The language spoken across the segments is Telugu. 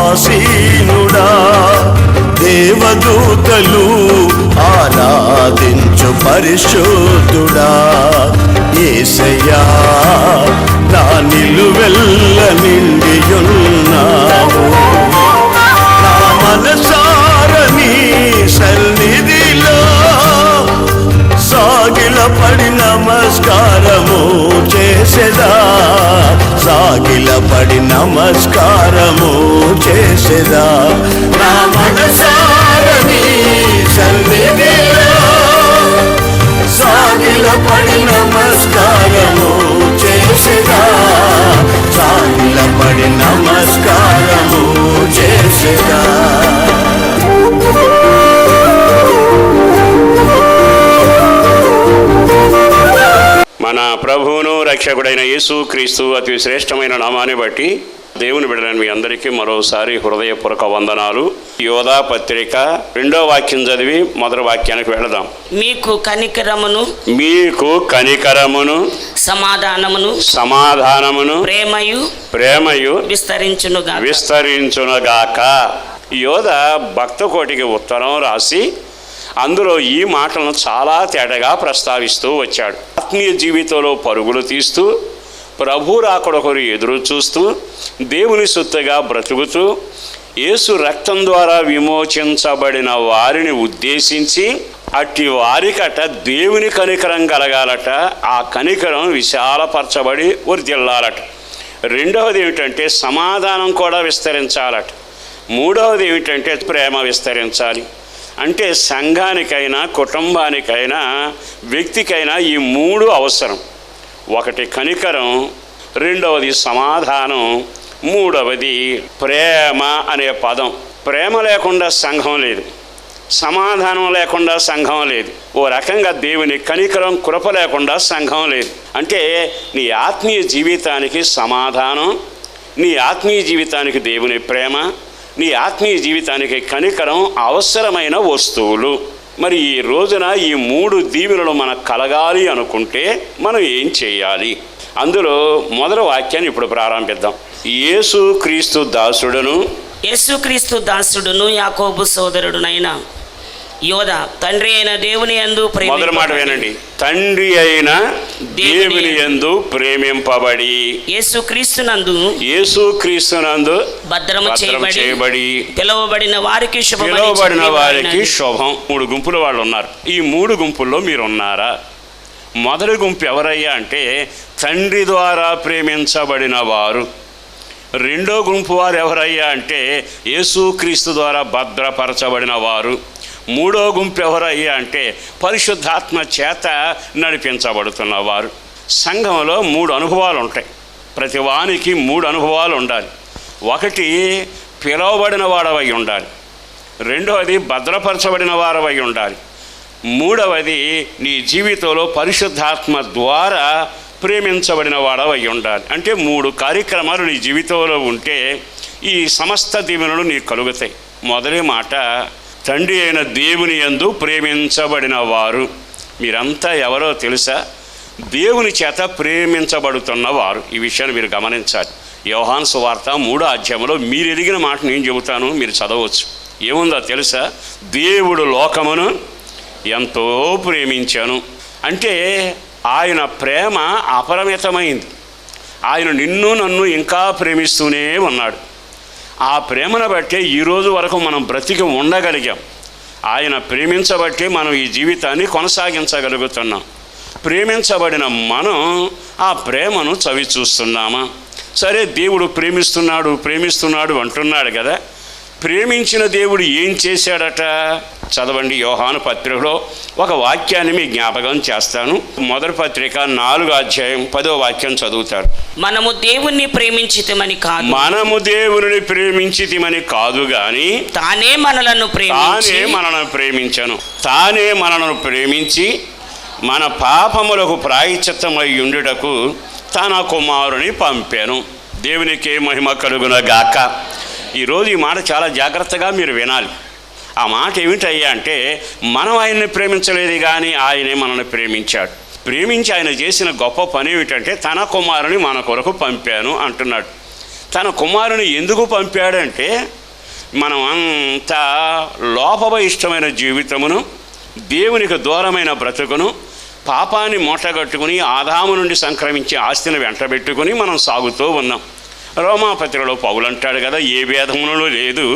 ఆసీనుడా, దేవదూతలు ఆరాధించు పరిశుద్ధుడా. యేసయ్యా నా నిలువెల్ల నిండియున్నావు, నా మనసారని సన్నిధిలో సాగిలపడి నమస్కారము చేసెదా, సాగిలపడి నమస్కారము చేసెదా. నా మనసారని సన్నిధిలో సాగిలపడి నమస్కారము చేసెదా, సాగిలపడి నమస్కారము చేసెదా. మన ప్రభువును రక్షకుడైన యేసుక్రీస్తు అతి శ్రేష్టమైన నామాన్ని బట్టి దేవుని బిడ్డలైన మీ అందరికీ మరోసారి హృదయపూర్వక వందనాలు. యోధా పత్రిక 2వ వాక్యం చదివి మొదటి వాక్యానికి వెళదాం. మీకు కనికరమును, మీకు కనికరమును, సమాధానమును, ప్రేమయు విస్తరించునుగాక. యోధ భక్త కోటికి ఉత్తరం రాసి అందులో ఈ మాటలను చాలా తేటగా ప్రస్తావిస్తూ వచ్చాడు. ఆత్మీయ జీవితంలో పరుగులు తీస్తూ, ప్రభు రాకడొకరు ఎదురు చూస్తూ, దేవుని సొత్తుగా బ్రతుకుతూ, యేసు రక్తం ద్వారా విమోచించబడిన వారిని ఉద్దేశించి అట్టి వారికట దేవుని కనికరం కలగాలట, ఆ కనికరం విశాలపరచబడి వర్ధిల్లాలట. రెండవది ఏమిటంటే సమాధానం కూడా విస్తరించాలట. మూడవది ఏమిటంటే ప్రేమ విస్తరించాలి. అంటే సంఘానికైనా, కుటుంబానికైనా, వ్యక్తికైనా ఈ 3 అవసరం. ఒకటి కనికరం, రెండవది సమాధానం, మూడవది ప్రేమ అనే పదం. ప్రేమ లేకుండా సంఘం లేదు, సమాధానం లేకుండా సంఘం లేదు. ఓ రకంగా దేవుని కనికరం, కృప లేకుండా సంఘం లేదు. అంటే నీ ఆత్మీయ జీవితానికి సమాధానం, నీ ఆత్మీయ జీవితానికి దేవుని ప్రేమ, నీ ఆత్మీయ జీవితానికి కనికరం అవసరమైన వస్తువులు. మరి ఈ రోజున ఈ 3 దీవెనలు మనకు కలగాలి అనుకుంటే మనం ఏం చేయాలి? అందులో మొదటి వాక్యాన్ని ఇప్పుడు ప్రారంభిద్దాం. యేసుక్రీస్తు దాసుడును యాకోబు సోదరుడునైన యోధ, తండ్రి అయిన దేవుని యందు మొదటి మాట వినండి. తండ్రి అయిన దేవుని యందు ప్రేమింపబడి యేసుక్రీస్తునందు భద్రము చేయబడి పిలువబడిన వారికి శుభం. 3 గుంపుల వాళ్ళు ఉన్నారు. ఈ 3 గుంపుల్లో మీరు ఉన్నారా? మొదటి గుంపు ఎవరయ్యా అంటే తండ్రి ద్వారా ప్రేమించబడిన వారు. రెండో గుంపు వారు ఎవరయ్యా అంటే యేసుక్రీస్తు ద్వారా భద్రపరచబడిన వారు. మూడో గుంపు ఎవరయ్యా అంటే పరిశుద్ధాత్మ చేత నడిపించబడుతున్నవారు. సంఘంలో 3 అనుభవాలు ఉంటాయి. ప్రతి వానికి 3 అనుభవాలు ఉండాలి. ఒకటి పిలువబడిన వాడవై ఉండాలి, రెండవది భద్రపరచబడిన వారవై ఉండాలి, మూడవది నీ జీవితంలో పరిశుద్ధాత్మ ద్వారా ప్రేమించబడిన వాడవై ఉండాలి. అంటే 3 కార్యక్రమాలు నీ జీవితంలో ఉంటే ఈ సమస్త దీవెనలు నీకు కలుగుతాయి. మొదటి మాట, తండ్రి అయిన దేవుని యందు ప్రేమించబడిన వారు. మీరంతా ఎవరో తెలుసా? దేవుని చేత ప్రేమించబడుతున్నవారు. ఈ విషయాన్ని మీరు గమనించాలి. యోహాను సువార్త 3వ అధ్యాయంలో మీరు ఎరిగిన మాట నేను చెబుతాను, మీరు చదవచ్చు. ఏముందో తెలుసా? దేవుడు లోకమును ఎంతో ప్రేమించాను. అంటే ఆయన ప్రేమ అపరిమితమైంది. ఆయన నిన్ను నన్ను ఇంకా ప్రేమిస్తూనే ఉన్నాడు. ఆ ప్రేమను బట్టే ఈరోజు వరకు మనం బ్రతికి ఉండగలిగాం. ఆయన ప్రేమించబట్టే మనం ఈ జీవితాన్ని కొనసాగించగలుగుతున్నాం. ప్రేమించబడిన మనం ఆ ప్రేమను చవి చూస్తున్నామా? సరే, దేవుడు ప్రేమిస్తున్నాడు అంటున్నాడు కదా. ప్రేమించిన దేవుడు ఏం చేశాడట? చదవండి. యోహాను పత్రికలో ఒక వాక్యాన్ని మీ జ్ఞాపకం చేస్తాను. మొదటి పత్రిక 4వ అధ్యాయం 10వ వాక్యం చదువుతారు. మనము దేవుణ్ణి ప్రేమించితిమని కాదు గాని తానే మనలను ప్రేమించను. తానే మనలను ప్రేమించి మన పాపములకు ప్రాయశ్చిత్తమై ఉండుటకు తన కుమారుని పంపాను. దేవునికి మహిమ కలుగునగాక. ఈరోజు ఈ మాట చాలా జాగ్రత్తగా మీరు వినాలి. ఆ మాట ఏమిటయ్యా అంటే, మనం ఆయన్ని ప్రేమించలేదు కానీ ఆయనే మనల్ని ప్రేమించాడు. ప్రేమించి ఆయన చేసిన గొప్ప పని ఏమిటంటే తన కుమారుని మన కొరకు పంపాను అంటున్నాడు. తన కుమారుని ఎందుకు పంపాడంటే మనం అంతా లోపభయిష్టమైన జీవితమును, దేవునికి దూరమైన బ్రతుకును, పాపాన్ని మూటగట్టుకుని ఆదాము నుండి సంక్రమించే ఆస్తిని వెంటబెట్టుకుని మనం సాగుతూ ఉన్నాం. రోమాపత్రికలో పౌలు అంటాడు కదా, ఏ భేదమును లేదు,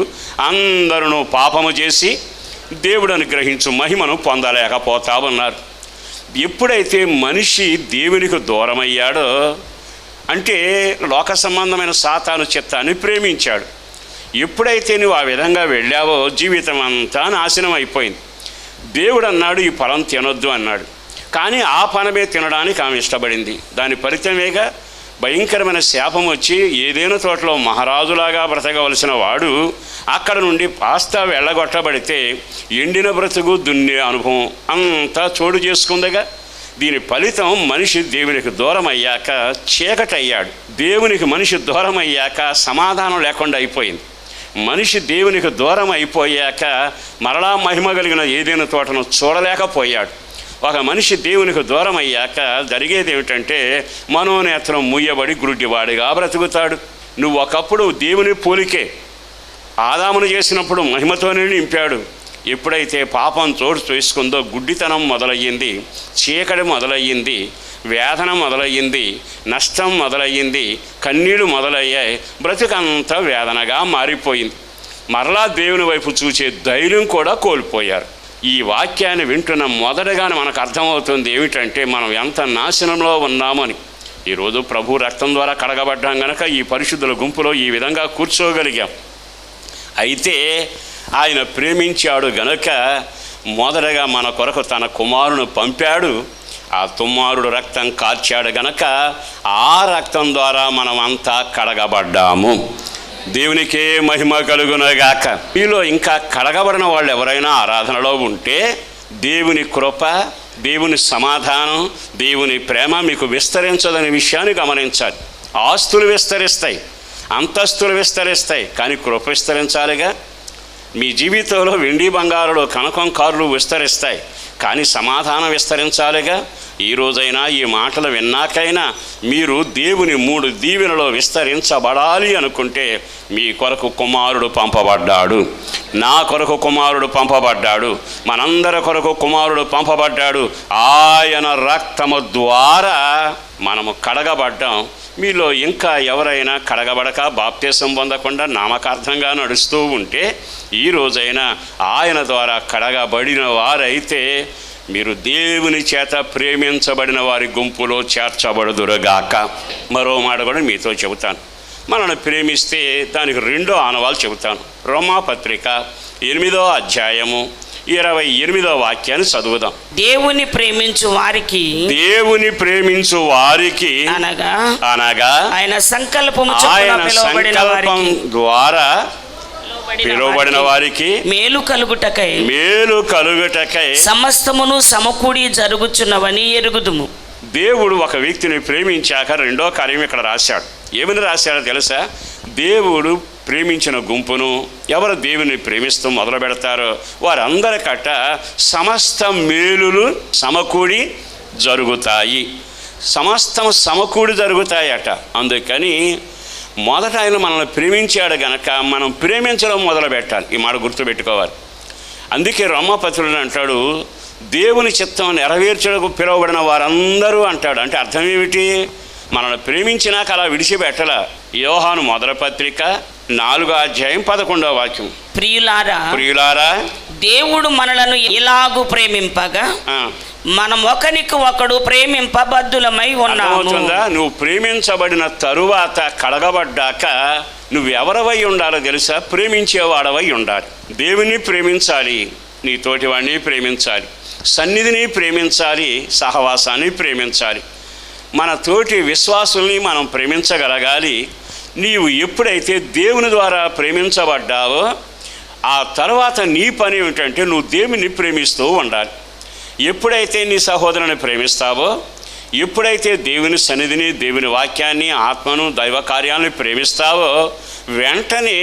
అందరూ పాపము చేసి దేవుడు అనుగ్రహించు మహిమను పొందలేకపోతా ఉన్నారు. ఎప్పుడైతే మనిషి దేవునికి దూరమయ్యాడో అంటే లోక సంబంధమైన సాతాను చిత్తాన్ని ప్రేమించాడు. ఎప్పుడైతే నువ్వు ఆ విధంగా వెళ్ళావో జీవితం అంతా నాశనం అయిపోయింది. దేవుడు అన్నాడు ఈ ఫలం తినొద్దు అన్నాడు, కానీ ఆ ఫలమే తినడానికి ఆమె ఇష్టపడింది. దాని ఫలితమేగా భయంకరమైన శాపం వచ్చి ఏదైనా తోటలో మహారాజులాగా బ్రతకవలసిన వాడు అక్కడ నుండి పాస్తా వెళ్ళగొట్టబడితే ఎండిన బ్రతుకు దున్నే అనుభవం అంతా చోటు చేసుకుందిగా. దీని ఫలితం మనిషి దేవునికి దూరం అయ్యాక చీకటయ్యాడు. దేవునికి మనిషి దూరం అయ్యాక సమాధానం లేకుండా అయిపోయింది. మనిషి దేవునికి దూరం అయిపోయాక మరలా మహిమ కలిగిన ఏదైనా తోటను చూడలేకపోయాడు. ఒక మనిషి దేవునికి దూరం అయ్యాక జరిగేది ఏమిటంటే మనోనేత్రం ముయ్యబడి గుడ్డివాడిగా బ్రతుకుతాడు. నువ్వు ఒకప్పుడు దేవుని పోలికే ఆదామును చేసినప్పుడు మహిమతోనే నింపాడు. ఎప్పుడైతే పాపం చోటు చేసుకుందో గుడ్డితనం మొదలయ్యింది, చీకటి మొదలయ్యింది, వేదన మొదలయ్యింది, నష్టం మొదలయ్యింది, కన్నీళ్ళు మొదలయ్యాయి. బ్రతుకంతా వేదనగా మారిపోయింది. మరలా దేవుని వైపు చూసే ధైర్యం కూడా కోల్పోయారు. ఈ వాక్యాన్ని వింటున్న మొదటగానే మనకు అర్థమవుతుంది ఏమిటంటే మనం ఎంత నాశనంలో ఉన్నామని. ఈరోజు ప్రభు రక్తం ద్వారా కడగబడ్డాం గనక ఈ పరిశుద్ధుల గుంపులో ఈ విధంగా కూర్చోగలిగాం. అయితే ఆయన ప్రేమించాడు గనక మొదటగా మన కొరకు తన కుమారుని పంపాడు. ఆ కుమారుడు రక్తం కార్చాడు గనక ఆ రక్తం ద్వారా మనం అంతా కడగబడ్డాము. దేవునికే మహిమ కలుగునగాక. మీలో ఇంకా కడగబడిన వాళ్ళు ఎవరైనా ఆరాధనలో ఉంటే దేవుని కృప, దేవుని సమాధానం, దేవుని ప్రేమ మీకు విస్తరించదనే విషయాన్ని గమనించాలి. ఆస్తులు విస్తరిస్తాయి, అంతస్తులు విస్తరిస్తాయి, కానీ కృప విస్తరించాలిగా. మీ జీవితంలో వెండి బంగారులు కనకం కార్లు విస్తరిస్తాయి, కానీ సమాధానం విస్తరించాలిగా. ఈ రోజైనా ఈ మాటలు విన్నాకైనా మీరు దేవుని 3 దీవెనలో విస్తరించబడాలి అనుకుంటే మీ కొరకు కుమారుడు పంపబడ్డాడు, నా కొరకు కుమారుడు పంపబడ్డాడు, మనందరి కొరకు కుమారుడు పంపబడ్డాడు. ఆయన రక్తము ద్వారా మనము కడగబడ్డాం. మీలో ఇంకా ఎవరైనా కడగబడక బాప్తిసం పొందకుండా నామకార్థంగా నడుస్తూ ఉంటే ఈ రోజైనా ఆయన ద్వారా కడగబడిన వారైతే మీరు దేవుని చేత ప్రేమించబడిన వారి గుంపులో చేర్చబడుదురుగాక. మరో మాట కూడా మీతో చెబుతాను. మనల్ని ప్రేమిస్తే దానికి 2వ ఆనవాలు చెబుతాను. రోమాపత్రిక 8వ అధ్యాయము 28వ వాక్యాన్ని చదువుదాం. దేవుని ప్రేమించు వారికి అనగా ఆయన సంకల్పం ద్వారా పిలువబడిన వారికి మేలు కలుగుటకై సమస్తమును సమకూడి జరుగుచున్నవని ఎరుగుదుము. దేవుడు ఒక వ్యక్తిని ప్రేమించాక 2వ కార్యం ఇక్కడ రాశాడు. ఏమని రాశాడో తెలుసా? దేవుడు ప్రేమించిన గుంపును ఎవరు దేవుని ప్రేమిస్తూ మొదలు పెడతారో వారందరికట సమస్త మేలులు సమకూడి జరుగుతాయి. సమస్తం సమకూడి జరుగుతాయట. అందుకని మొదట ఆయన మనల్ని ప్రేమించాడు గనక మనం ప్రేమించడం మొదలు పెట్టాలి. ఈ మాట గుర్తుపెట్టుకోవాలి. అందుకే రోమాపత్రుడు అంటాడు దేవుని చిత్తం నెరవేర్చడానికి పిలువబడిన వారందరూ అంటాడు. అంటే అర్థం ఏమిటి? మనల్ని ప్రేమించినాక అలా విడిచిపెట్టల. యోహాను మొదటి పత్రిక 4వ అధ్యాయం 11వ వాక్యం. ప్రియులారా దేవుడు మనలను ఇలాగు ప్రేమింపగా మనం ఒకనికి ఒకడు ప్రేమింపబద్ధులమై ఉన్నాము. నువ్వు ప్రేమించబడిన తరువాత కడగబడ్డాక నువ్వెవరవై ఉండాలో తెలుసా? ప్రేమించేవాడవై ఉండాలి. దేవుని ప్రేమించాలి, నీ తోటివాడిని ప్రేమించాలి, సన్నిధిని ప్రేమించాలి, సహవాసాన్ని ప్రేమించాలి. మన తోటి విశ్వాసుల్ని మనం ప్రేమించగలగాలి. నీవు ఎప్పుడైతే దేవుని ద్వారా ప్రేమించబడ్డావో ఆ తర్వాత నీ పని ఏమిటంటే నువ్వు దేవుని ప్రేమిస్తూ ఉండాలి. ఎప్పుడైతే నీ సహోదరుని ప్రేమిస్తావో, ఎప్పుడైతే దేవుని సన్నిధిని, దేవుని వాక్యాన్ని, ఆత్మను, దైవ కార్యాలను ప్రేమిస్తావో వెంటనే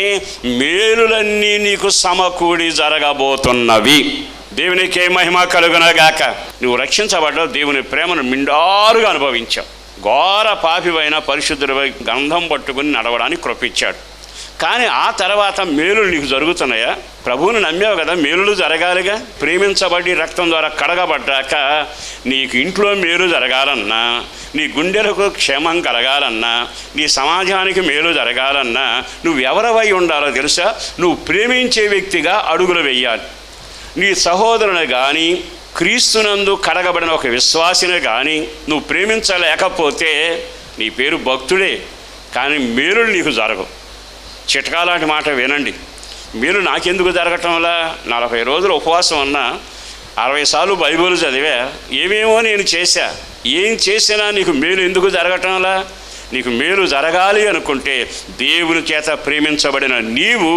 మేలులన్నీ నీకు సమకూడి జరగబోతున్నవి. దేవునికే మహిమ కలుగునగాక. నువ్వు రక్షించబడ్డావు, దేవుని ప్రేమను మిండారుగా అనుభవించావు. ఘోర పాపివైన పరిశుద్ధుడిపై గంధం పట్టుకుని నడవడానికి కృపించాడు. కానీ ఆ తర్వాత మేలులు నీకు జరుగుతున్నాయా? ప్రభువుని నమ్మావు కదా, మేలులు జరగాలిగా. ప్రేమించబడి రక్తం ద్వారా కడగబడ్డాక నీకు ఇంట్లో మేలు జరగాలన్నా, నీ గుండెలకు క్షేమం కలగాలన్నా, నీ సమాజానికి మేలు జరగాలన్నా నువ్వు ఎవరివై ఉండాలో తెలుసా? నువ్వు ప్రేమించే వ్యక్తిగా అడుగులు వెయ్యాలి. నీ సహోదరుని కానీ క్రీస్తునందు కడగబడిన ఒక విశ్వాసిని కానీ నువ్వు ప్రేమించలేకపోతే నీ పేరు భక్తుడే, కానీ మేలులు నీకు జరగవు. చిట్కాలాంటి మాట వినండి. మీరు నాకెందుకు జరగటంలా? 40 రోజులు ఉపవాసం ఉన్నా, 60 సార్లు బైబిల్ చదివా, ఏమేమో నేను చేశా, ఏం చేసినా నీకు మేలు ఎందుకు జరగటంలా? నీకు మేలు జరగాలి అనుకుంటే దేవుని చేత ప్రేమించబడిన నీవు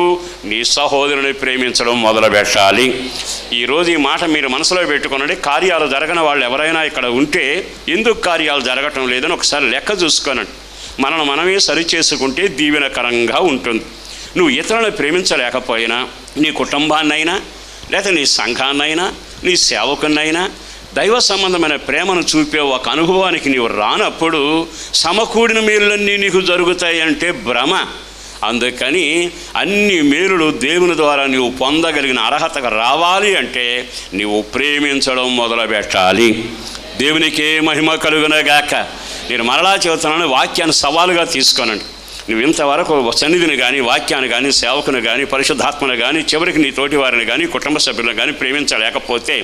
నీ సహోదరుని ప్రేమించడం మొదలుపెట్టాలి. ఈరోజు ఈ మాట మీరు మనసులో పెట్టుకునండి. కార్యాలు జరగని వాళ్ళు ఎవరైనా ఇక్కడ ఉంటే ఎందుకు కార్యాలు జరగటం లేదని ఒకసారి లెక్క చూసుకోనండి. మనమే సరిచేసుకుంటే దీవెనకరంగా ఉంటుంది. నువ్వు ఇతరులను ప్రేమించలేకపోయినా, నీ కుటుంబాన్నైనా, లేకపోతే నీ సంఘాన్నైనా, నీ సేవకున్నైనా దైవ సంబంధమైన ప్రేమను చూపే ఒక అనుభవానికి నీవు రానప్పుడు సమకూడిన మేలులన్నీ నీకు జరుగుతాయి అంటే భ్రమ. అందుకని అన్ని మేలులు దేవుని ద్వారా నీవు పొందగలిగిన అర్హతకు రావాలి అంటే నీవు ప్రేమించడం మొదలుపెట్టాలి. దేవునికే మహిమ కలుగునగాక. నేను మరలా చెబుతున్నాను, వాక్యాన్ని సవాలుగా తీసుకోనండి. నువ్వు ఇంతవరకు సన్నిధిని కానీ, వాక్యాన్ని కానీ, సేవకుని కానీ, పరిశుద్ధాత్మను కానీ, చివరికి నీ తోటి వారిని కానీ, కుటుంబ సభ్యులను కానీ ప్రేమించలేకపోతే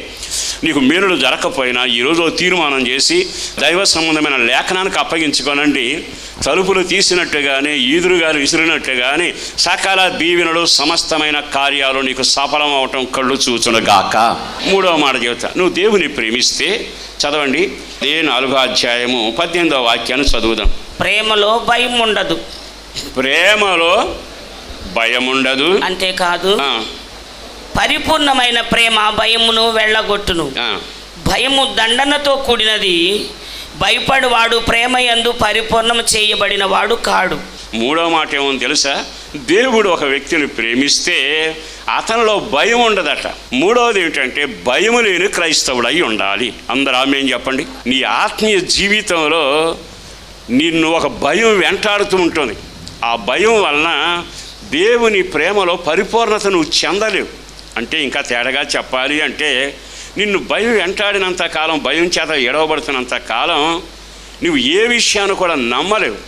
నీకు మేలులు జరగకపోయినా ఈరోజు తీర్మానం చేసి దైవ సంబంధమైన లేఖనానికి అప్పగించుకోనండి. తలుపులు తీసినట్టుగానే, ఈదురుగాలు విసిరినట్టుగానే సకల దీవెనలు సమస్తమైన కార్యాలు నీకు సఫలం అవటం కళ్ళు చూచునుగాక. 3వ మాట చెబుతా. నువ్వు దేవుని ప్రేమిస్తే చదవండి, 4వ అధ్యాయము 18వ వాక్యాన్ని చదువుదాం. ప్రేమలో భయం ఉండదు. ప్రేమలో భయం ఉండదు. అంతేకాదు, పరిపూర్ణమైన ప్రేమ భయమును వెళ్ళగొట్టును. భయము దండనతో కూడినది. భయపడివాడు ప్రేమ యందు పరిపూర్ణం చేయబడిన వాడు కాడు. 3వ మాట ఏమో తెలుసా? దేవుడు ఒక వ్యక్తిని ప్రేమిస్తే అతనిలో భయం ఉండదట. 3వది ఏమిటంటే భయము లేని క్రైస్తవుడై ఉండాలి. అందరూ ఆమేన్ చెప్పండి. నీ ఆత్మీయ జీవితంలో నిన్ను ఒక భయం వెంటాడుతూ ఉంటుంది. ఆ భయం వలన దేవుని ప్రేమలో పరిపూర్ణత నువ్వు చెందలేవు. అంటే ఇంకా తేడాగా చెప్పాలి అంటే నిన్ను భయం వెంటాడినంత కాలం, భయం చేత ఎడవబడుతున్నంత కాలం నువ్వు ఏ విషయాన్ని కూడా నమ్మలేవు,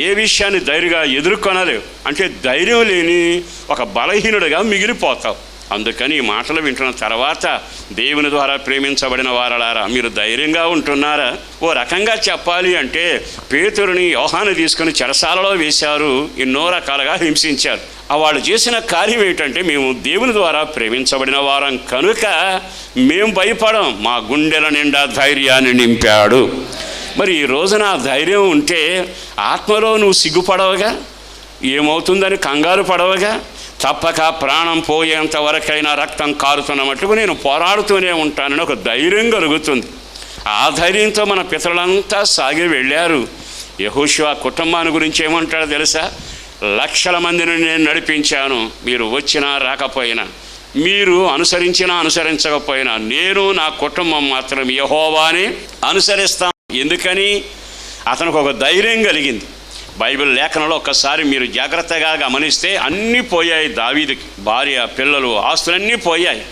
ఏ విషయాన్ని ధైర్యంగా ఎదుర్కొనలేవు. అంటే ధైర్యం లేని ఒక బలహీనుడిగా మిగిలిపోతావు. అందుకని ఈ మాటలు వింటున్న తర్వాత దేవుని ద్వారా ప్రేమించబడిన వారలారా, మీరు ధైర్యంగా ఉంటున్నారా? ఓ రకంగా చెప్పాలి అంటే పేతురుని, యోహాను తీసుకుని చెరసాలలో వేశారు, ఎన్నో రకాలుగా హింసించారు. వాళ్ళు చేసిన కార్యం ఏంటంటే, మేము దేవుని ద్వారా ప్రేమించబడిన వారం కనుక మేము భయపడం, మా గుండెల నిండా ధైర్యాన్ని నింపాడు. మరి ఈ రోజున ధైర్యం ఉంటే ఆత్మలో నువ్వు సిగ్గుపడవగా, ఏమవుతుందని కంగారు పడవగా, తప్పక ప్రాణం పోయేంత వరకైనా రక్తం కారుతున్న మట్టుకు నేను పోరాడుతూనే ఉంటానని ఒక ధైర్యం కలుగుతుంది. ఆ ధైర్యంతో మన పితరులంతా సాగి వెళ్ళారు. యెహోషువ కుటుంబాన్ని గురించి ఏమంటాడో తెలుసా? లక్షల మందిని నేను నడిపించాను, మీరు వచ్చినా రాకపోయినా, మీరు అనుసరించినా అనుసరించకపోయినా నేను నా కుటుంబం మాత్రం యెహోవాని అనుసరిస్తాం. ఎందుకని? అతనికి ఒక ధైర్యం కలిగింది. బైబిల్ లేఖనంలో ఒక్కసారి మీరు జాగ్రత్తగా గమనిస్తే అన్నీ పోయాయి. దావీదుకి భార్య, పిల్లలు, ఆస్తులన్నీ పోయాయి.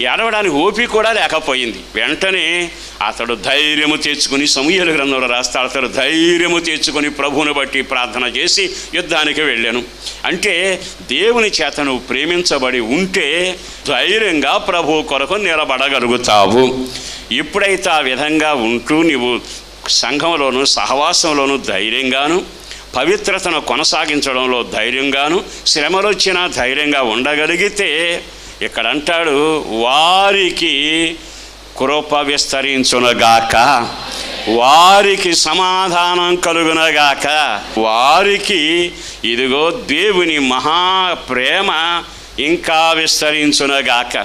ఏడవడానికి ఓపిక కూడా లేకపోయింది. వెంటనే అతడు ధైర్యము తెచ్చుకుని, సమూయేలు గ్రంథంలో రాస్తాడు, అతడు ధైర్యము తెచ్చుకొని ప్రభువుని బట్టి ప్రార్థన చేసి యుద్ధానికి వెళ్ళాను. అంటే దేవుని చేత నువ్వు ప్రేమించబడి ఉంటే ధైర్యంగా ప్రభువు కొరకు నిలబడగలుగుతావు. ఎప్పుడైతే ఆ విధంగా ఉంటూ నీవు సంఘంలోను, సహవాసంలోను ధైర్యంగాను, పవిత్రతను కొనసాగించడంలో ధైర్యంగాను, శ్రమలు వచ్చినా ధైర్యంగా ఉండగలిగితే ఇక్కడ అంటాడు, వారికి కృప విస్తరించునగాక, వారికి సమాధానం కలుగునగాక, వారికి ఇదిగో దేవుని మహాప్రేమ ఇంకా విస్తరించునగాక.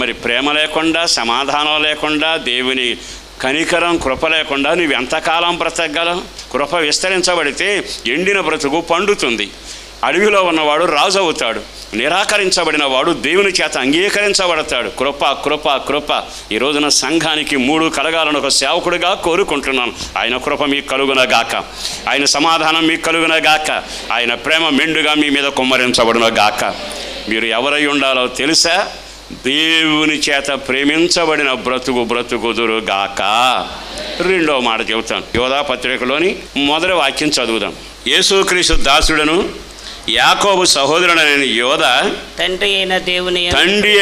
మరి ప్రేమ లేకుండా, సమాధానం లేకుండా, దేవుని కనికరం, కృప లేకుండా నువ్వు ఎంతకాలం బ్రతకగలవు? కృప విస్తరించబడితే ఎండిన బ్రతుకు పండుతుంది. అడవిలో ఉన్నవాడు రాజు అవుతాడు. నిరాకరించబడిన వాడు దేవుని చేత అంగీకరించబడతాడు. కృప కృప కృప. ఈ రోజున సంఘానికి 3 కలగాలని ఒక సేవకుడిగా కోరుకుంటున్నాను. ఆయన కృప మీకు కలుగునగాక, ఆయన సమాధానం మీకు కలుగునగాక, ఆయన ప్రేమ మెండుగా మీ మీద కుమ్మరించబడునగాక. మీరు ఎవరై ఉండాలో తెలుసా? దేవుని చేత ప్రేమించబడిన బ్రతుకుదురుగాక. రెండో మాట చెబుతాను. యోధా పత్రికలోని మొదటి వాక్యం చదువుదాం. యేసుక్రీస్తు దాసుడను యాకోబు సహోదరుడైన యోధ తండ్రి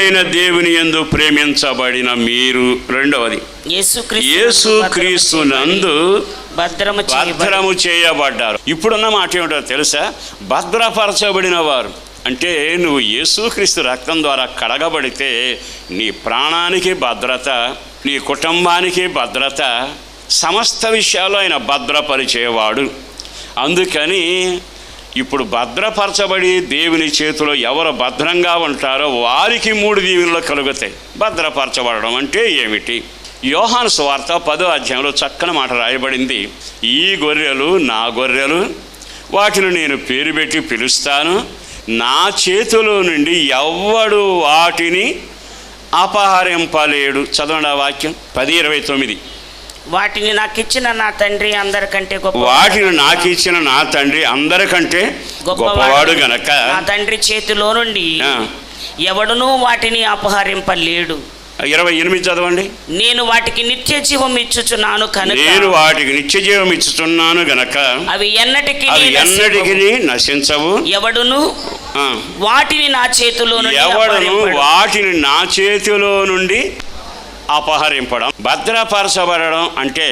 అయిన దేవుని యందు ప్రేమించబడిన మీరు. రెండవది, యేసుక్రీస్తు నందు భద్రము చేయబడ్డారు. ఇప్పుడున్న మాట ఏమిటో తెలుసా? భద్రపరచబడిన వారు అంటే నువ్వు యేసుక్రీస్తు రక్తం ద్వారా కడగబడితే నీ ప్రాణానికి భద్రత, నీ కుటుంబానికి భద్రత, సమస్త విషయాల్లో ఆయన భద్రపరిచేవాడు. అందుకని ఇప్పుడు భద్రపరచబడి దేవుని చేతిలో ఎవరు భద్రంగా ఉంటారో వారికి 3 దీవెనలు కలుగుతాయి. భద్రపరచబడడం అంటే ఏమిటి? యోహాను సువార్త 10వ అధ్యాయంలో చక్కని మాట రాయబడింది. ఈ గొర్రెలు నా గొర్రెలు, వాటిని నేను పేరు పెట్టి పిలుస్తాను, నా చేతిలో నుండి ఎవ్వడు వాటిని అపహరింపలేడు. చదవండి ఆ వాక్యం. 10:29. వాటిని నాకు ఇచ్చిన నా తండ్రి అందరికంటే గొప్పవాడు గనక నా తండ్రి చేతిలో నుండి ఎవడునూ వాటిని అపహరింపలేడు. 28 చదవండి. నేను వాటికి నిత్య జీవం ఇచ్చుచున్నాను గనక అవి ఎన్నటికీ నశించవు. ఎవడును వాటిని నా చేతిలో నుండి అపహరింపడం. భద్రపరచబడడం అంటే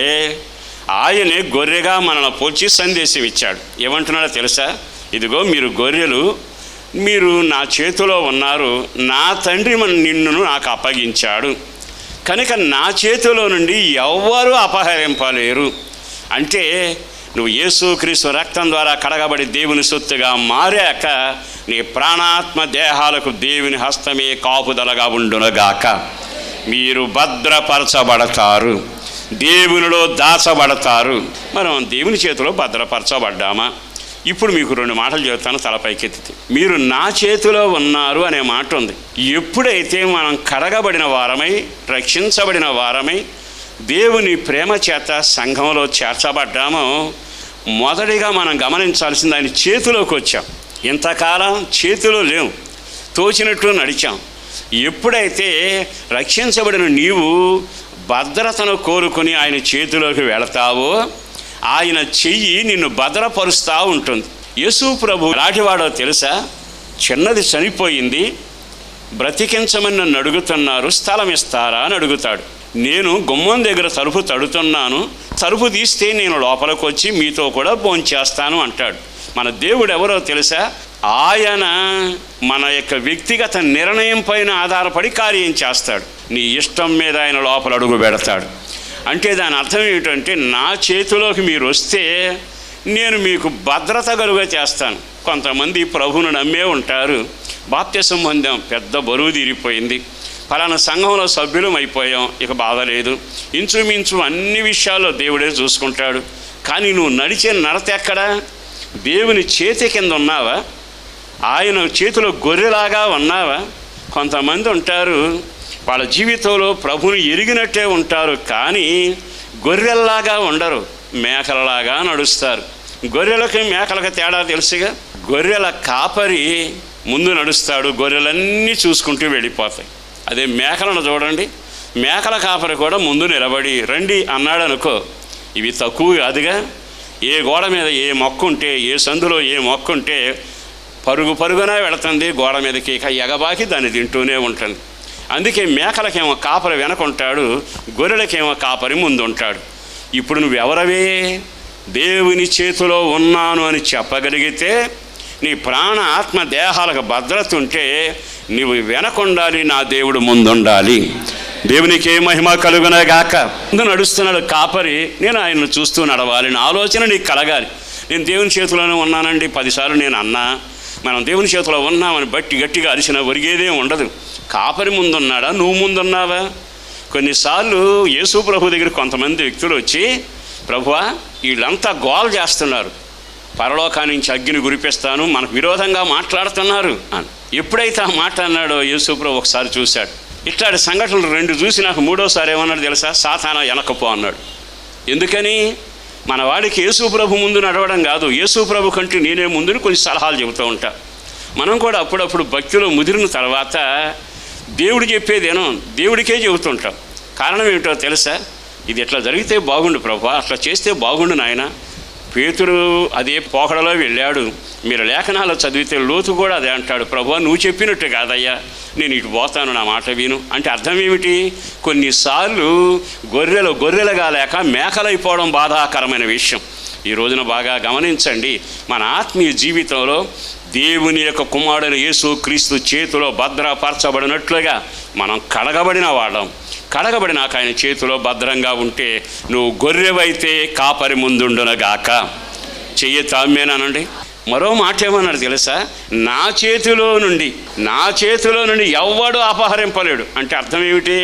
ఆయనే గొర్రెగా మనల్ని పోల్చి సందేశం ఇచ్చాడు. ఏమంటున్నాడో తెలుసా? ఇదిగో మీరు గొర్రెలు, మీరు నా చేతిలో ఉన్నారు, నా తండ్రి నిన్ను నాకు అప్పగించాడు కనుక నా చేతిలో నుండి ఎవ్వరూ అపహరింపలేరు. అంటే నువ్వు యేసుక్రీస్తు రక్తం ద్వారా కడగబడి దేవుని సొత్తుగా మారాక నీ ప్రాణాత్మ దేహాలకు దేవుని హస్తమే కాపుదలగా ఉండునగాక. మీరు భద్రపరచబడతారు, దేవునిలో దాచబడతారు. మనం దేవుని చేతిలో భద్రపరచబడ్డామా? ఇప్పుడు మీకు 2 మాటలు చెబుతాను తలపైకెత్తితే. మీరు నా చేతిలో ఉన్నారు అనే మాట ఉంది. ఎప్పుడైతే మనం కడగబడిన వారమై, రక్షించబడిన వారమై, దేవుని ప్రేమ చేత సంఘంలో చేర్చబడ్డామో మొదటిగా మనం గమనించాల్సింది ఆయన చేతిలోకి వచ్చాం. ఇంతకాలం చేతిలో లేవు, తోచినట్టు నడిచాం. ఎప్పుడైతే రక్షించబడిన నీవు భద్రతను కోరుకొని ఆయన చేతిలోకి వెళతావో ఆయన చెయ్యి నిన్ను భద్రపరుస్తూ ఉంటుంది. యేసు ప్రభు ఎలాంటివాడో తెలుసా? చిన్నది చనిపోయింది, బ్రతికించమని నన్ను అడుగుతున్నారు, స్థలం ఇస్తారా అని అడుగుతాడు. నేను గుమ్మం దగ్గర తలుపు తడుతున్నాను, తలుపు తీస్తే నేను లోపలికి వచ్చి మీతో కూడా భోంచేస్తాను అంటాడు. మన దేవుడు ఎవరో తెలుసా? ఆయన మన యొక్క వ్యక్తిగత నిర్ణయం పైన ఆధారపడి కార్యం చేస్తాడు. నీ ఇష్టం మీద ఆయన లోపల అడుగు పెడతాడు. అంటే దాని అర్థం ఏమిటంటే నా చేతిలోకి మీరు వస్తే నేను మీకు భద్రత కలుగా చేస్తాను. కొంతమంది ప్రభువును నమ్మే ఉంటారు. బాప్తిసం పొందాం, పెద్ద బరువు తీరిపోయింది, ఫలానా సంఘంలో సభ్యులం అయిపోయాం, ఇక బాధ లేదు, ఇంచుమించు అన్ని విషయాల్లో దేవుడే చూసుకుంటాడు. కానీ నువ్వు నడిచే నడత ఎక్కడా? దేవుని చేతి కింద ఉన్నావా? ఆయన చేతిలో గొర్రెలాగా ఉన్నావా? కొంతమంది ఉంటారు, వాళ్ళ జీవితంలో ప్రభువుని ఎరిగినట్టే ఉంటారు, కానీ గొర్రెల్లాగా ఉండరు, మేకలలాగా నడుస్తారు. గొర్రెలకి మేకలకి తేడా తెలుసుగా. గొర్రెల కాపరి ముందు నడుస్తాడు, గొర్రెలన్నీ చూసుకుంటూ వెళ్ళిపోతాయి. అదే మేకలను చూడండి, మేకల కాపరి కూడా ముందు నిలబడి రండి అన్నాడు అనుకో, ఇవి తక్కువ కాదుగా. ఏ గోడ మీద ఏ మొక్క ఉంటే, ఏ సందులో ఏ మొక్క ఉంటే పరుగున వెళుతుంది గోడ మీదకి, ఇక ఎగబాకి దాన్ని తింటూనే ఉంటుంది. అందుకే మేకలకేమో కాపరి వెనకుంటాడు, గొర్రెలకేమో కాపరి ముందు ఉంటాడు. ఇప్పుడు నువ్వెవరవే? దేవుని చేతిలో ఉన్నాను అని చెప్పగలిగితే, నీ ప్రాణ ఆత్మ దేహాలకు భద్రత ఉంటే నీవు వెనకుండాలి, నా దేవుడు ముందుండాలి. దేవునికి మహిమ కలుగునగాక. ముందు నడుస్తున్నాడు కాపరి, నేను ఆయన్ను చూస్తూ నడవాలి, నా ఆలోచన నీకు కలగాలి. నేను దేవుని చేతిలోనే ఉన్నానండి 10 సార్లు నేను అన్నా, మనం దేవుని చేతిలో ఉన్నామని బట్టి గట్టిగా అరిసిన ఒరిగేదేం ఉండదు. కాపరి ముందున్నాడా, నువ్వు ముందున్నావా? కొన్నిసార్లు యేసు ప్రభు దగ్గర కొంతమంది వ్యక్తులు వచ్చి, ప్రభువా వీళ్ళంతా గోల చేస్తున్నారు, పరలోకాన్ని నుంచి అగ్ని గురిపిస్తాను, మనకు విరోధంగా మాట్లాడుతున్నారు అని. ఎప్పుడైతే ఆ మాట అన్నాడో యేసుప్రభు ఒకసారి చూశాడు. ఇట్లాంటి సంఘటనలు 2 చూసి నాకు 3వసారి ఏమన్నాడు తెలుసా? సాతానా వెనకపో అన్నాడు. ఎందుకని? మన వాడికి యేసుప్రభు ముందు నడవడం కాదు, యేసుప్రభు కంటే నేనే ముందుని కొన్ని సలహాలు చెబుతూ ఉంటా. మనం కూడా అప్పుడప్పుడు భక్తిలో ముదిరిన తర్వాత దేవుడు చెప్పేదేనో దేవుడికే చెబుతుంటాం. కారణం ఏమిటో తెలుసా? ఇది ఎట్లా జరిగితే బాగుండు ప్రభువా, అట్లా చేస్తే బాగుండు నాయన. పేతురు అదే పోకడలో వెళ్ళాడు. మీరు లేఖనాలు చదివితే లోతు కూడా అదే అంటాడు, ప్రభువా నువ్వు చెప్పినట్టు కాదయ్యా, నేను ఇటు పోతాను, నా మాట విను. అంటే అర్థం ఏమిటి? కొన్నిసార్లు గొర్రెలుగా లేక మేకలైపోవడం బాధాకరమైన విషయం. ఈ రోజున బాగా గమనించండి, మన ఆత్మీయ జీవితంలో దేవుని యొక్క కుమారుడైన యేసుక్రీస్తు చేతిలో భద్రపరచబడినట్లుగా మనం కడగబడిన వాళ్ళం. కడగబడినాక ఆయన చేతిలో భద్రంగా ఉంటే నువ్వు గొర్రెవైతే కాపరి ముందుండునగాక. చెయ్యి తామేనానండి. మరో మాట ఏమన్నాడు తెలుసా? నా చేతిలో నుండి ఎవ్వడు అపహరింపలేడు. అంటే అర్థం ఏమిటి?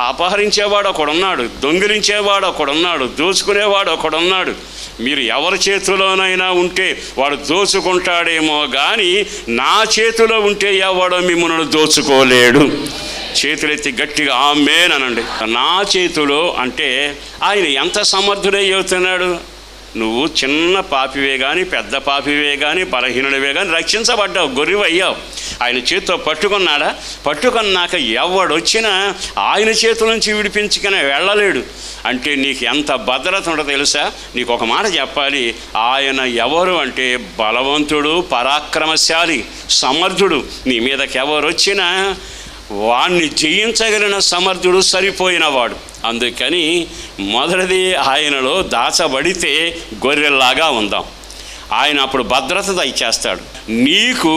అపహరించేవాడు ఒకడున్నాడు, దొంగిలించేవాడు ఒకడున్నాడు, దోచుకునేవాడు ఒకడున్నాడు. మీరు ఎవరి చేతిలోనైనా ఉంటే వాడు దోచుకుంటాడేమో కానీ నా చేతిలో ఉంటే ఎవడో మిమ్మల్ని దోచుకోలేడు. చేతులెత్తి గట్టిగా ఆమేన్ అనండి. నా చేతిలో అంటే ఆయన ఎంత సమర్థుడై చెబుతున్నాడు? నువ్వు చిన్న పాపివే కానీ, పెద్ద పాపివే కానీ, బలహీనుడివే కానీ రక్షించబడ్డావు, గొర్రెవయ్యావు. ఆయన చేతితో పట్టుకున్నాడా? పట్టుకున్నాక ఎవడొచ్చినా ఆయన చేతుల నుంచి విడిపించుకుని వెళ్ళలేడు. అంటే నీకు ఎంత భద్రత ఉంటుందో తెలుసా? నీకు ఒక మాట చెప్పాలి, ఆయన ఎవరు అంటే బలవంతుడు, పరాక్రమశాలి, సమర్థుడు. నీ మీదకి ఎవరు వచ్చినా వాణ్ణి జయించగలిగిన సమర్థుడు, సరిపోయినవాడు. అందుకని మొదటిది ఆయనలో దాచబడితే గొర్రెల్లాగా ఉందాం. ఆయన అప్పుడు భద్రత దయచేస్తాడు, నీకు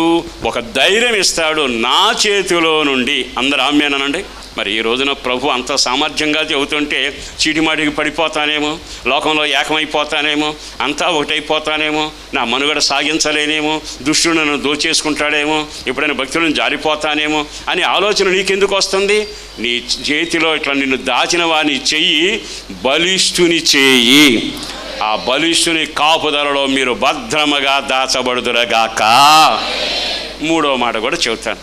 ఒక ధైర్యం ఇస్తాడు. నా చేతిలో నుండి అందరూ ఆమేనండి. మరి ఈ రోజున ప్రభు అంత సామర్థ్యంగా చెబుతుంటే చీటిమాటికి పడిపోతానేమో, లోకంలో ఏకమైపోతానేమో, అంతా ఒకటైపోతానేమో, నా మనుగడ సాగించలేనేమో, దుష్టుడు నన్ను దోచేసుకుంటాడేమో, ఎప్పుడైనా భక్తులను జారిపోతానేమో అని ఆలోచన నీకెందుకు వస్తుంది? నీ చేతిలో ఇట్లా నిన్ను దాచిన వాని చెయ్యి బలిష్ఠుని చేయి. ఆ బలిష్ఠుని కాపుదలలో మీరు భద్రముగా దాచబడుదురుగాక. 3వ మాట కూడా చెబుతాను.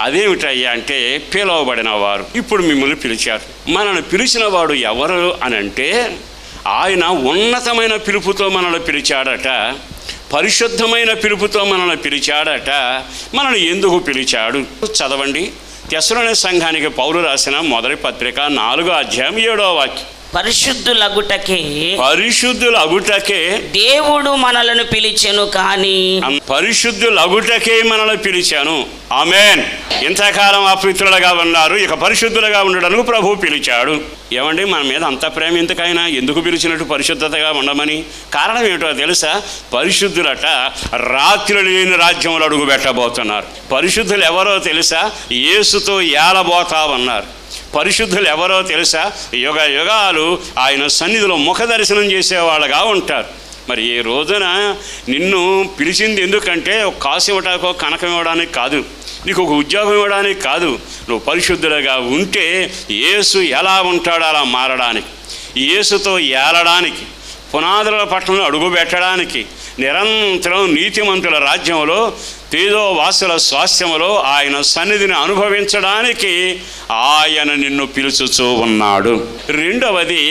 అదేమిటయ్యా అంటే పిలువబడిన వారు. ఇప్పుడు మిమ్మల్ని పిలిచారు. మనల్ని పిలిచిన వాడు ఎవరు అని అంటే ఆయన ఉన్నతమైన పిలుపుతో మనల్ని పిలిచాడట, పరిశుద్ధమైన పిలుపుతో మనల్ని పిలిచాడట. మనల్ని ఎందుకు పిలిచాడు? చదవండి. తెస్సలోనిక సంఘానికి పౌలు రాసిన మొదటి పత్రిక 4వ అధ్యాయం 7వ వాక్యం. పరిశుద్ధులగుటకే దేవుడు మనలను పిలిచెను. కానీ పరిశుద్ధులగుటకే మనల్ని పిలిచాను. ఆమేన్. ఇంతకాలం అపవిత్రులుగా ఉన్నారు, ఇక పరిశుద్ధులుగా ఉండడానికి ప్రభువు పిలిచాడు. ఏమండి, మన మీద అంత ప్రేమ ఎందుకైనా? ఎందుకు పిలిచినట్టు పరిశుద్ధతగా ఉండమని? కారణం ఏమిటో తెలుసా? పరిశుద్ధులట రాత్రి లేని రాజ్యంలో అడుగు పెట్టబోతున్నారు. పరిశుద్ధులు ఎవరో తెలుసా? యేసుతో ఏలబోతా ఉన్నారు. పరిశుద్ధులు ఎవరో తెలుసా? యుగ యుగాలు ఆయన సన్నిధిలో ముఖ దర్శనం చేసేవాళ్ళుగా ఉంటారు. మరి ఈ రోజున నిన్ను పిలిచింది ఎందుకంటే ఒక కాసు ఇవ్వటానికో కనకం ఇవ్వడానికి కాదు, నీకు ఒక ఉద్యోగం ఇవ్వడానికి కాదు. నువ్వు పరిశుద్ధులుగా ఉంటే యేసు ఎలా ఉంటాడో అలా మారడానికి, యేసుతో ఏలడానికి, పునాదుల పట్టణంలో అడుగు పెట్టడానికి, నిరంతరం నీతిమంతుల రాజ్యంలో తేజో వాసుల స్వాస్థ్యములో ఆయన సన్నిధిని అనుభవించడానికి ఆయన నిన్ను పిలుచుచూ ఉన్నాడు. రెండవది,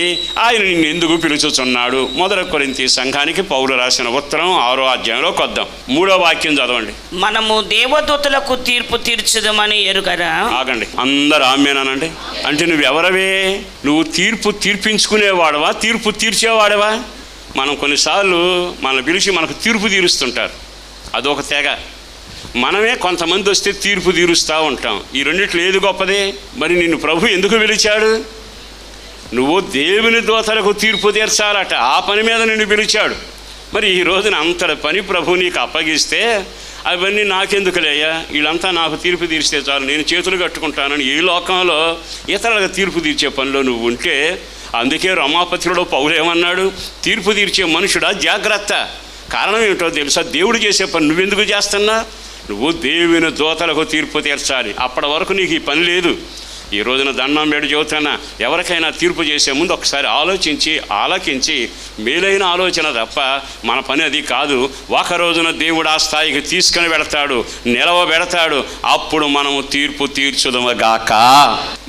ఆయన నిన్ను ఎందుకు పిలుచుచున్నాడు? 1 కొరింథీ సంఘానికి పౌలు రాసిన ఉత్తరం 6వ అధ్యాయంలోకి వద్దాం. 3వ వాక్యం చదవండి. మనము దేవదూతలకు తీర్పు తీర్చుదమని ఎరుగరా? ఆగండి, అందరూ ఆమేనండి. అంటే నువ్వెవరవే? నువ్వు తీర్పు తీర్పించుకునేవాడవా, తీర్పు తీర్చేవాడవా? మనం కొన్నిసార్లు మనల్ని పిలిచి మనకు తీర్పు తీరుస్తుంటారు, అదొక తెగ. మనమే కొంతమంది వస్తే తీర్పు తీరుస్తూ ఉంటాం. ఈ రెండిట్లో ఏది గొప్పది? మరి నిన్ను ప్రభు ఎందుకు పిలిచాడు? నువ్వు దేవుని దూతలకు తీర్పు తీర్చాలట, ఆ పని మీద నిన్ను పిలిచాడు. మరి ఈ రోజున అంతటి పని ప్రభు నీకు అప్పగిస్తే అవన్నీ నాకెందుకులేయ్యా, వీళ్ళంతా నాకు తీర్పు తీరిస్తే చాలు, నేను చేతులు కట్టుకుంటానని ఈ లోకంలో ఇతరులకు తీర్పు తీర్చే పనిలో నువ్వు ఉంటే, అందుకే రమాపత్రిలో పౌలు ఏమన్నాడు? తీర్పు తీర్చే మనుషుడా జాగ్రత్త. కారణం ఏమిటో తెలుసా? దేవుడు చేసే పని నువ్వెందుకు చేస్తున్నా? నువ్వు దేవుని దూతలకు తీర్పు తీర్చాలి. అప్పటి వరకు నీకు ఈ పని లేదు. ఈ రోజున దండం వేడి చెబుతున్నా, ఎవరికైనా తీర్పు చేసే ముందు ఒకసారి ఆలకించి మేలైన ఆలోచన తప్ప మన పని అది కాదు. ఒక రోజున దేవుడు ఆ స్థాయికి తీసుకుని వెడతాడు, నిలవబెడతాడు. అప్పుడు మనము తీర్పు తీర్చుదమగాక.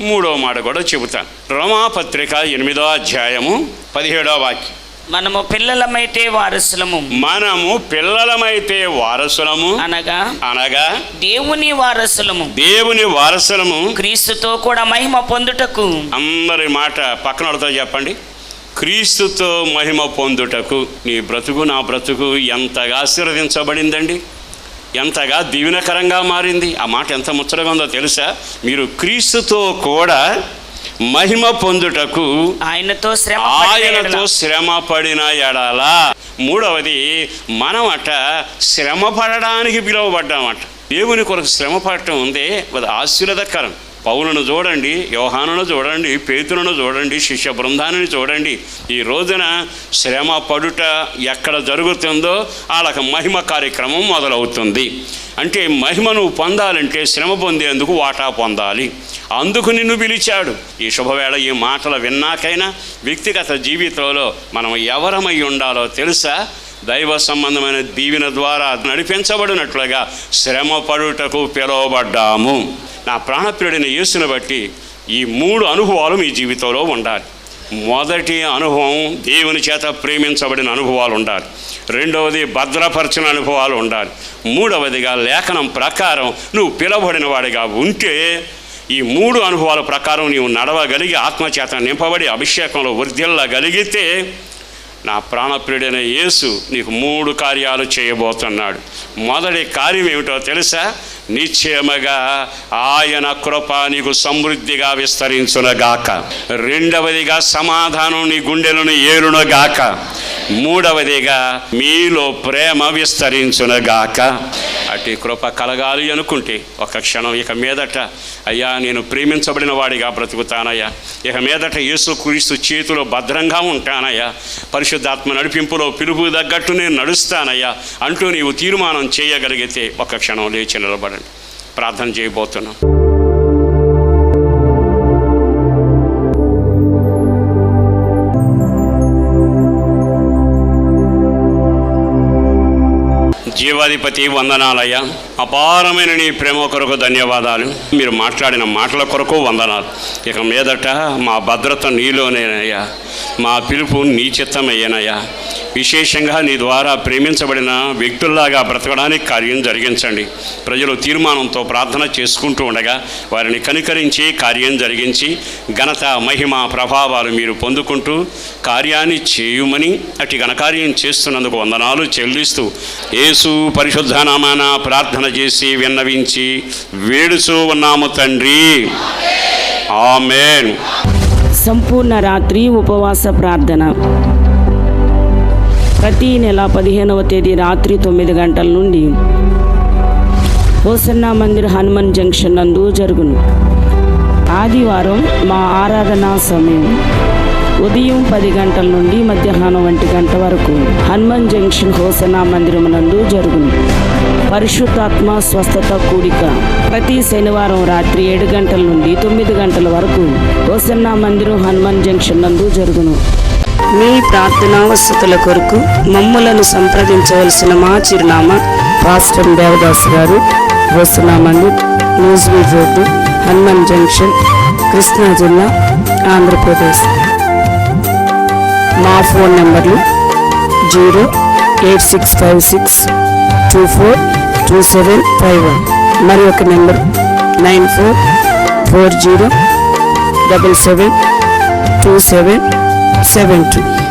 మూడవ మాట కూడా చెబుతాను. రోమాపత్రిక 8వ అధ్యాయము 17వ వాక్యం. మనము పిల్లలమైతే వారసులము అనగా దేవుని వారసులము క్రీస్తుతో కూడా మహిమ పొందుటకు. అందరి మాట పక్కనతో చెప్పండి. క్రీస్తుతో మహిమ పొందుటకు. నీ బ్రతుకు నా బ్రతుకు ఎంతగా ఆశీర్వదించబడిందండి, ఎంతగా దీవెనకరంగా మారింది. ఆ మాట ఎంత ముచ్చటగా ఉందో తెలుసా? మీరు క్రీస్తుతో కూడా మహిమ పొందుటకు ఆయనతో శ్రమ పడిన ఎడల. మూడవది, మనమట శ్రమ పడడానికి పిలువబడ్డామట. దేవుని కొరకు శ్రమ పడటం ఉంది, అది ఆశీర్వాదకరం. పౌలును చూడండి, యోహానును చూడండి, పేతురును చూడండి, శిష్య బృందాన్ని చూడండి. ఈ రోజున శ్రమ పడుట ఎక్కడ జరుగుతుందో వాళ్ళకి మహిమ కార్యక్రమం మొదలవుతుంది. అంటే మహిమను పొందాలంటే శ్రమ పొందేందుకు వాటా పొందాలి. అందుకు నిన్ను పిలిచాడు. ఈ శుభవేళ ఈ మాటలు విన్నాకైనా వ్యక్తిగత జీవితంలో మనం ఎవరమై ఉండాలో తెలుసా? దైవ సంబంధమైన దీవెన ద్వారా నడిపించబడినట్లుగా శ్రమ పడుటకు పిలువబడ్డాము. నా ప్రాణప్రియుడైన యేసుని బట్టి ఈ 3 అనుభవాలు మీ జీవితంలో ఉండాలి. మొదటి అనుభవం దేవుని చేత ప్రేమించబడిన అనుభవాలు ఉండాలి. రెండవది భద్రపరచిన అనుభవాలు ఉండాలి. మూడవదిగా లేఖనం ప్రకారం నువ్వు పిలువబడిన వాడిగా ఉంటే ఈ 3 అనుభవాల ప్రకారం నీవు నడవగలిగి ఆత్మచేత నింపబడి అభిషేకంలో వర్ధిల్లగలిగితే నా ప్రాణప్రియుడైన యేసు నీకు 3 కార్యాలు చేయబోతున్నాడు. మొదటి కార్యం ఏమిటో తెలుసా? నిశ్చయముగా ఆయన కృప నీకు సమృద్ధిగా విస్తరించునగాక. రెండవదిగా సమాధానం నీ గుండెలను ఏలునగాక. మూడవదిగా మీలో ప్రేమ విస్తరించునగాక. అట్టి కృప కలగాలి అనుకుంటే ఒక క్షణం ఇక మీదట, అయ్యా నేను ప్రేమించబడిన వాడిగా బ్రతుకుతానయ్యా, ఇక మీదట యేసుక్రీస్తు చేతిలో భద్రంగా ఉంటానయ్యా, పరిశుద్ధాత్మ నడిపింపులో పిలుపు తగ్గట్టు నేను నడుస్తానయ్యా అంటూ నీవు తీర్మానం చేయగలిగితే ఒక క్షణం లేచి నిలబడండి. ప్రార్థన చేయబోతున్నాం. జీవాధిపతి వందనాలయ్యా, అపారమైన నీ ప్రేమ కొరకు ధన్యవాదాలు. మీరు మాట్లాడిన మాటల కొరకు వందనాలు. ఇక మీదట మా భద్రత నీలోనేనయ్యా, మా పిలుపు నీ చిత్తమయ్యానయ్యా. విశేషంగా నీ ద్వారా ప్రేమించబడిన వ్యక్తుల్లాగా బ్రతకడానికి కార్యం జరిగించండి. ప్రజలు తీర్మానంతో ప్రార్థన చేసుకుంటూ ఉండగా వారిని కనికరించి కార్యం జరిగించి ఘనత మహిమ ప్రభావాలు మీరు పొందుకుంటూ కార్యాన్ని చేయుమని అటు ఘనకార్యం చేస్తున్నందుకు వందనాలు చెల్లిస్తూ యేసు పరిశుద్ధ నామాన ప్రార్థన చేసి విన్నవించి వేడుచూ ఉన్నాము తండ్రి. ఆమేన్. సంపూర్ణ రాత్రి ఉపవాస ప్రార్థన ప్రతి నెల 15వ తేదీ రాత్రి 9 గంటల నుండి హోసన్నా మందిర్ హనుమాన్ జంక్షన్ నందు జరుగును. ఆదివారం మా ఆరాధనా సమయం ఉదయం 10 గంటల నుండి మధ్యాహ్నం 1 గంట వరకు హనుమాన్ జంక్షన్ హోసన్నా మందిరం నందు జరుగును. పరిశుద్ధాత్మ స్వస్థత కూడిక ప్రతి శనివారం రాత్రి 7 గంటల నుండి 9 గంటల వరకు హోసన్నా మందిరం హనుమాన్ జంక్షన్ నందు జరుగును. మీ ప్రార్థనావసతుల కొరకు మమ్ములను సంప్రదించవలసిన మా చిరునామా పాస్టర్ దేవదాస్ గారు, hosanna Mandir, Nuzvid road, Hanuman junction, Krishna జిల్లా, ఆంధ్రప్రదేశ్. మా ఫోన్ నెంబర్లు 08656242751 మరి ఒక నెంబర్ 9440772772.